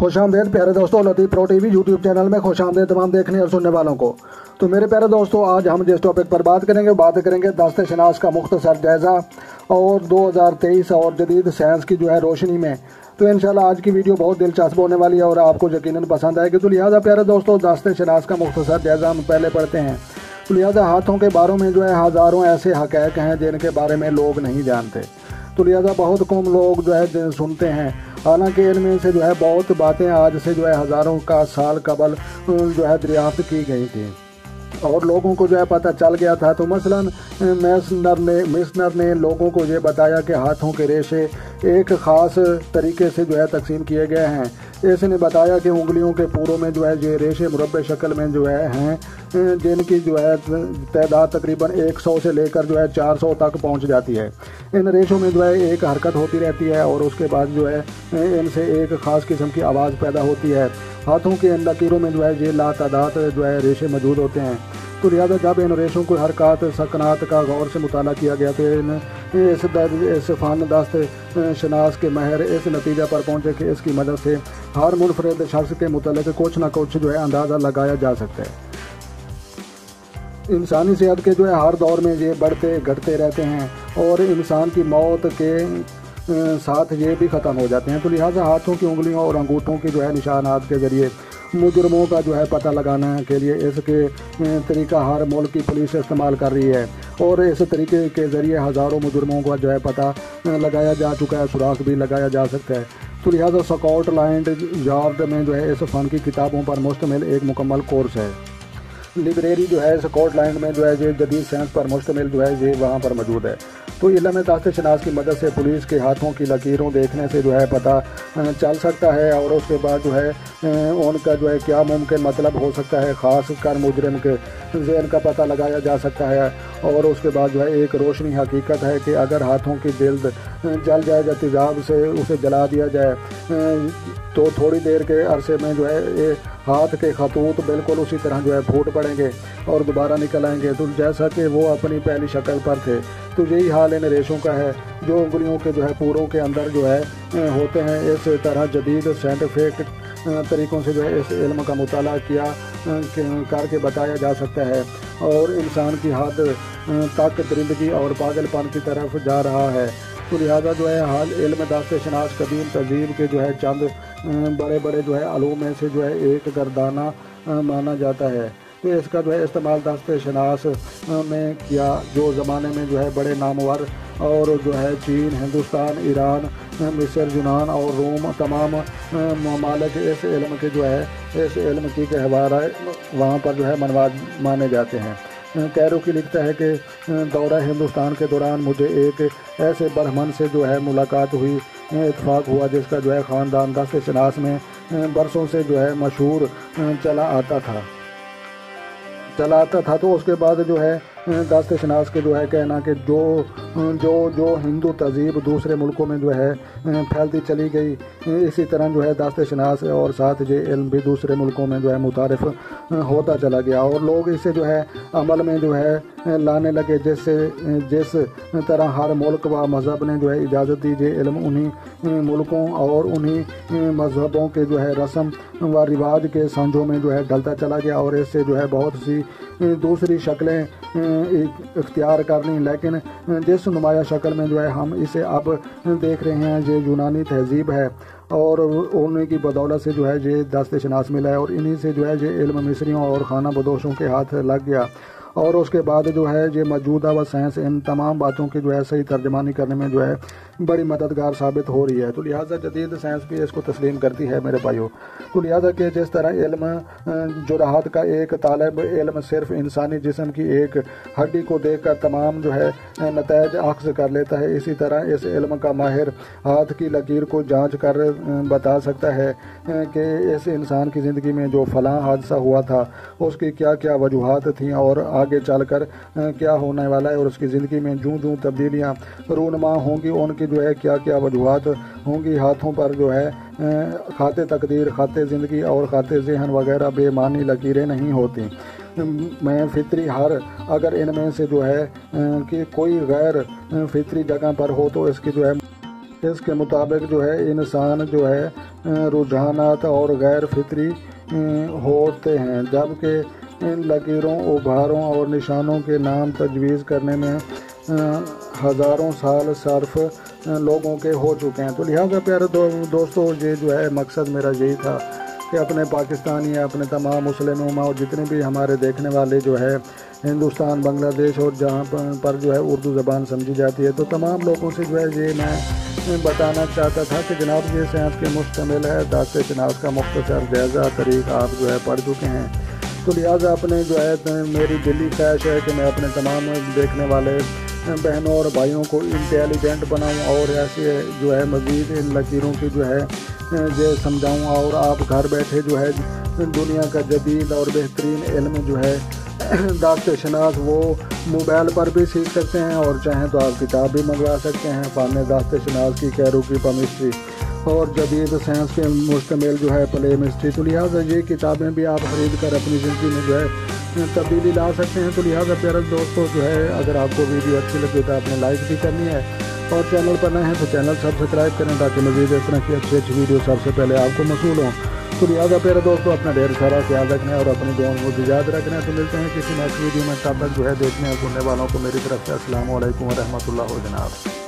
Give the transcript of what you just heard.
خوش آمدید پیارے دوستوں، لطیف پرو ٹی وی یوٹیوب چینل میں خوش آمدید تمام دیکھنے اور سننے والوں کو۔ تو میرے پیارے دوستوں، آج ہم جس ٹاپک پر بات کریں گے دست شناس کا مختصر جائزہ اور 2023 اور جدید سائنس کی روشنی میں۔ تو انشاءاللہ آج کی ویڈیو بہت دلچسپ ہونے والی ہے اور آپ کو یقیناً پسند آئے گی۔ تو لہٰذا پیارے دوستوں، دست شناس کا مختصر جائزہ ہم پہلے پڑھتے ہیں۔ تو لہٰذا ہاتھوں کے باروں میں ہزاروں ایسے حقائق ہیں جن کے بارے میں لوگ نہیں جانتے۔ تو لہٰذا بہت کم لوگ سنتے ہیں، حالانکہ ان میں سے بہت باتیں آج سے ہزاروں کا سال قبل دریافت کی گئی تھی اور لوگوں کو پتہ چل گیا تھا۔ تو مثلاً میسنر نے لوگوں کو یہ بتایا کہ ہاتھوں کے ریشے ایک خاص طریقے سے تقسیم کیے گئے ہیں۔ اس نے بتایا کہ انگلیوں کے پوروں میں یہ ریشے مربع شکل میں ہیں، جن کی تعداد تقریباً 100 سے لے کر 400 تک پہنچ جاتی ہے۔ ان ریشوں میں ایک حرکت ہوتی رہتی ہے اور اس کے بعد ان سے ایک خاص قسم کی آواز پیدا ہوتی ہے۔ ہاتھوں کے ان لکیروں میں یہ لاتعداد ریشے موجود ہوتے ہیں۔ تو لہٰذا جب ان ریشوں کو حرکات سکنات کا غور سے مطالعہ کیا گیا تو اس فن دست شناس کے ماہر اس نتیجہ پر پہنچے کہ اس کی مدد سے ہر منفرد شخص کے متعلق کچھ نہ کچھ اندازہ لگایا جا سکتا ہے۔ انسانی صحت کے ہر دور میں یہ بڑھتے گھٹتے رہتے ہیں اور انسان کی موت کے ساتھ یہ بھی ختم ہو جاتے ہیں۔ تو لہٰذا ہاتھوں کی انگلیوں اور انگوٹھوں کی نشانات کے ذریعے مجرموں کا پتہ لگانے کے لیے اس کے طریقہ ہر ملک کی پولیس استعمال کر رہی ہے اور اس طریقے کے ذریعے ہزاروں مجرموں کا پتہ لگایا جا چکا ہے، سراغ بھی لگایا جا سکتا ہے۔ تو لہٰذا اسکاٹ لینڈ یارڈ میں اس فن کی کتابوں پر مشتمل ایک مکمل کورس ہے۔ لائبریری اسکاٹ لینڈ میں جدید سائنس پر مشتمل یہ وہاں پر موجود ہے۔ تو علم دست شناس کی مدد سے پولیس کے ہاتھوں کی لکیروں دیکھنے سے پتہ چل سکتا ہے اور اس کے بعد ان کا کیا ممکن مطلب ہو سکتا ہے، خاص کر مجرم کے ذہن کا پتہ لگایا جا سکتا ہے۔ اور اس کے بعد ایک روشنی حقیقت ہے کہ اگر ہاتھوں کی جلد جل جائے یا تیزاب سے اسے جلا دیا جائے تو تھوڑی دیر کے عرصے میں ہاتھ کے خطوط بالکل اسی طرح پھوٹ پڑیں گے اور دوبارہ نکل آئیں گے، تو جیسا کہ وہ اپنی پہلی شکل پر تھے۔ تو یہی حال ان ریشوں کا ہے جو انگلیوں کے پوروں کے اندر ہوتے ہیں۔ اس طرح جدید سائنٹیفک طریقوں سے اس علم کا مطالعہ کر کے بتایا جا سکتا ہے اور انسان کی حد تک درندگی اور پاگل پن کی طرف جا رہا ہے۔ تو لہٰذا حال علم دست شناس قدیم تہذیب کے چند بڑے بڑے علوم میں سے ایک گردانہ مانا جاتا ہے۔ تو اس کا استعمال دست شناس میں کیا جو زمانے میں بڑے نامور اور چین، ہندوستان، ایران، مصر، یونان اور روم تمام ممالک اس علم کی گہوارہ وہاں پر مانے جاتے ہیں۔ کیرو کی لکھتا ہے کہ دورہ ہندوستان کے دوران مجھے ایک ایسے برہمن سے ملاقات ہوئی، اتفاق ہوا جس کا خاندان دست شناس میں برسوں سے مشہور چلا آتا تھا۔ تو اس کے بعد دست شناس کے کہنا کہ جو ہندو تہذیب دوسرے ملکوں میں پھیلتی چلی گئی، اسی طرح دست شناس اور ساتھ علم بھی دوسرے ملکوں میں متعارف ہوتا چلا گیا اور لوگ اسے عمل میں لانے لگے، جس طرح ہر ملک و مذہب نے اجازت دی، علم انہی ملکوں اور انہی مذہبوں کے رسم و رواج کے سانجوں میں ڈھلتا چلا گیا اور اس سے بہت سی دوسری شکلیں اختیار کر لیں، لیکن جس نمایاں شکل میں ہم اسے اب دیکھ رہے ہیں یہ یونانی تہذیب ہے اور انہیں کی بدولت سے یہ دست شناس ملا ہے اور انہی سے یہ علم مصریوں اور خانہ بدوشوں کے ہاتھ لگ گیا اور اس کے بعد یہ موجودہ و سائنس ان تمام باتوں کی صحیح ترجمانی کرنے میں بڑی مددگار ثابت ہو رہی ہے۔ تو لہٰذا جدید سائنس بھی اس کو تسلیم کرتی ہے میرے بھائیوں۔ تو لہٰذا کہ جس طرح علم جراحت کا ایک طالب علم صرف انسانی جسم کی ایک ہڈی کو دیکھ کر تمام نتائج اخذ کر لیتا ہے، اسی طرح اس علم کا ماہر ہاتھ کی لکیر کو جانچ کر بتا سکتا ہے کہ اس انسان کی زندگی میں جو فلاں حادثہ ہوا تھا اس کی کیا کیا وجوہات تھیں اور آگے چل کر کیا ہونے والا ہے اور اس کی زندگی میں جو تبدیلیاں رونما ہوں گی ان کی کیا کیا وجوہات ہوں گی۔ ہاتھوں پر خط تقدیر، خط زندگی اور خط ذہن وغیرہ بے معنی لکیریں نہیں ہوتی میں فطری اگر ان میں سے کہ کوئی غیر فطری جگہ پر ہو تو اس کی اس کے مطابق جو ہے انسان جو ہے رجحانات اور غیر فطری ہوتے ہیں، جبکہ ان لکیروں، ابھاروں اور نشانوں کے نام تجویز کرنے میں ہزاروں سال صرف لوگوں کے ہو چکے ہیں۔ تو لہٰذا پیارے دوستو، یہ جو ہے مقصد میرا یہی تھا کہ اپنے پاکستانی، اپنے تمام مسلم امہ اور جتنے بھی ہمارے دیکھنے والے جو ہے ہندوستان، بنگلہ دیش اور جہاں پر جو ہے اردو زبان سمجھی جاتی ہے، تو تمام لوگوں سے جو ہے یہ میں بتانا چاہتا تھا کہ جناب یہ سائنس کے مشتمل ہے داستِ شناس کا مختصر جائزہ طریق آپ جو ہے پڑھ چکے ہیں۔ تو لہٰذا اپنے جو ہے میری دلی خواہش ہے کہ میں اپنے تمام دیکھنے والے بہنوں اور بھائیوں کو انٹیلیجنٹ بناؤں اور ایسے جو ہے مزید ان لکیروں کی جو ہے یہ سمجھاؤں، اور آپ گھر بیٹھے جو ہے دنیا کا جدید اور بہترین علم جو ہے داستِ شناس وہ موبائل پر بھی سیکھ سکتے ہیں، اور چاہیں تو آپ کتاب بھی منگوا سکتے ہیں، فن داستِ شناس کی کیرو کی پمسٹری اور جدید سائنس کے مشتمل جو ہے پلے مسٹری۔ تو لہٰذا یہ کتابیں بھی آپ خرید کر اپنی زندگی میں جو ہے تبدیلی لا سکتے ہیں۔ تو لہٰذا پیارے دوستوں جو ہے اگر آپ کو ویڈیو اچھی لگے تو آپ نے لائک بھی کرنی ہے، اور چینل پر نئے ہیں تو چینل سبسکرائب کریں تاکہ مزید اس طرح کی اچھی ویڈیو سب سے پہلے آپ کو موصول ہوں۔ تو لہٰذا پیارے دوستوں اپنا ڈھیر سارا خیال رکھنا ہے اور اپنی دعاؤں کو یاد رکھنا ہے۔ تو ملتے ہیں کسی نیکسٹ ویڈیو میں، تب تک جو ہے دیکھنے اور سننے والوں کو میری طرف سے السلام علیکم ورحمۃ اللہ جناب۔